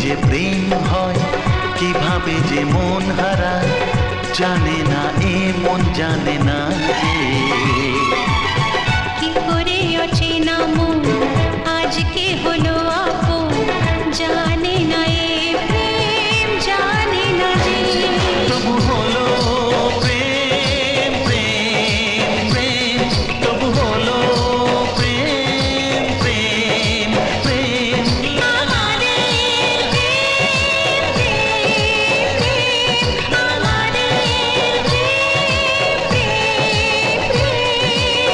যে প্রেম হয়, কিভাবে যে মন হারায়, জানে না এ মন জানে না যে